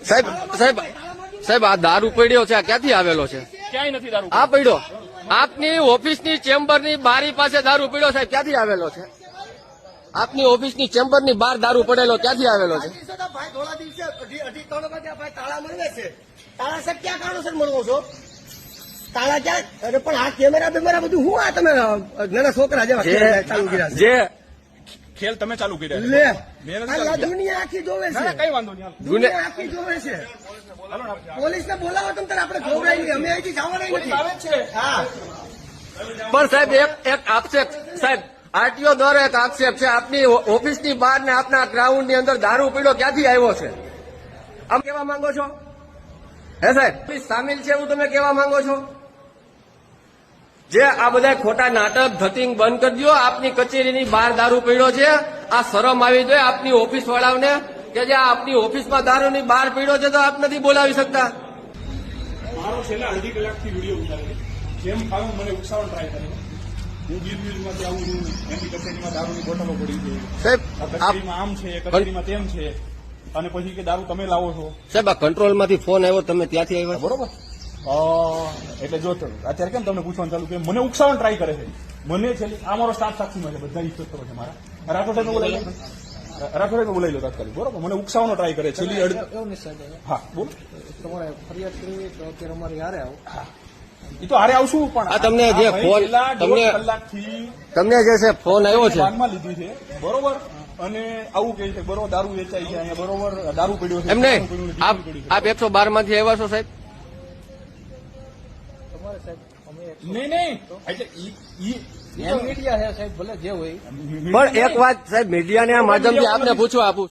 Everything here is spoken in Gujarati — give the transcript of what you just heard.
સાહેબ સાહેબ સાહેબ આ દારૂ પડ્યો છે, આ ક્યાંથી આવેલો છે? ક્યાંય નથી દારૂ. આ પડ્યો આપની ઓફિસની ચેમ્બરની બારી પાસે દારૂ પડ્યો સાહેબ, ક્યાંથી આવેલો છે? આપની ઓફિસની ચેમ્બરની બહાર દારૂ પડેલો ક્યાંથી આવેલો છે? ભાઈ થોડા દિવસે અઢી 3 વાગ્યા ભાઈ તાળા મળવે છે. તાળા સાહેબ ક્યાં કારણોસર મળવો છો? તાળા ક્યાં? અરે પણ આ કેમેરા બેમેરા બધું હું આ તમે નાના છોકરા જેવા ચાલુ કર્યા છે. જે ખેલ તમે ચાલુ કર્યા છે. લે મેં નથી આ ચાલુ કર્યા. દુનિયા આખી જોવે ના, ના, છે. કઈ વાંધો નહીં. હાલો. દુનિયા આખી જોવે છે. હાલો ને આપણે. પોલીસને બોલાવો તમ તારે આપણે ખવડાવી અમે અહીંથી જવાના પોલીસ આવે નથી. જ છે. હા પણ સાહેબ એક આક્ષેપ સાહેબ આરટીઓ દ્વારા એક આક્ષેપ છે, આપની ઓફિસની બહાર ને આપના ગ્રાઉન્ડની અંદર દારૂ પીડો ક્યાંથી આવ્યો છે? આમ કેવા માંગો છો? હે સાહેબ પોલીસ સામેલ છે એવું તમે કેવા માંગો છો? જે આ બધા ખોટા નાટક ધતિંગ બંધ કરી દો. આપની કચેરીની બહાર દારૂ પીડ્યો છે, આ શરમ આવી જોઈએ આપની ઓફિસ વાળાઓને કે જે આપની ઓફિસમાં દારૂની બહાર પીડ્યો છે તો આપ નથી બોલાવી શકતા. મારો છેલ્લા અડધી કલાકથી વિડીયો ઉતારે છે. જેમ ખાવું મને ઉકસાવણ ટ્રાય કરે છે. હું ગીરમાંથી આવું છું, એમની કચેરીમાં દારૂની બોટલો પડી છે, સાહેબ આ આપ કચેરીમાં આમ છે, કચેરીમાં તેમ છે, અને પછી કે દારૂ તમે લાવો છો. સાહેબ આ કંટ્રોલમાંથી ફોન આવ્યો, તમે ત્યાંથી આવ્યા છો? બરોબર. એટલે જો અત્યારે કેમ તમને પૂછવાનું ચાલુ કે મને ઉકસાવણ ટ્રાય કરે છે. મને છેલ્લી આ મારો સ્ટાફ સાક્ષીમાં છે, બધા ઇન્સ્પેક્ટરો છે મારા. રાઠોડ સાહેબ બોલાવી લો, રાઠોડ સાહેબ બોલાવી લો તાત્કાલિક. બરોબર, મને ઉકસાવવાનો ટ્રાય કરે છેલ્લી એવું નહીં સાહેબ, હા બોલો. તમારે ફરિયાદ કરવી તો અત્યારે અમારી હારે આવો. એ તો હારે આવશું પણ આ તમને જે ભાઈ ફોન- છેલ્લા તમને- 1.5 કલાકથી તમને જે છે ફોન આવ્યો છે બાનમાં લીધી છે. બરોબર, અને આવું કહે છે બરોબર દારૂ વેચાય છે અહીંયા, બરોબર દારૂ પડ્યો છે, એમને દારૂ પડ્યું છે, આપ દારૂ પડ્યું છે. આપ 112 માંથી આવ્યા છો સાહેબ? તમારે સાહેબ અમે નહીં એટલે મીડિયા છે સાહેબ, ભલે જે હોય. પણ એક વાત સાહેબ મીડિયાના માધ્યમથી આપને પૂછવા આપું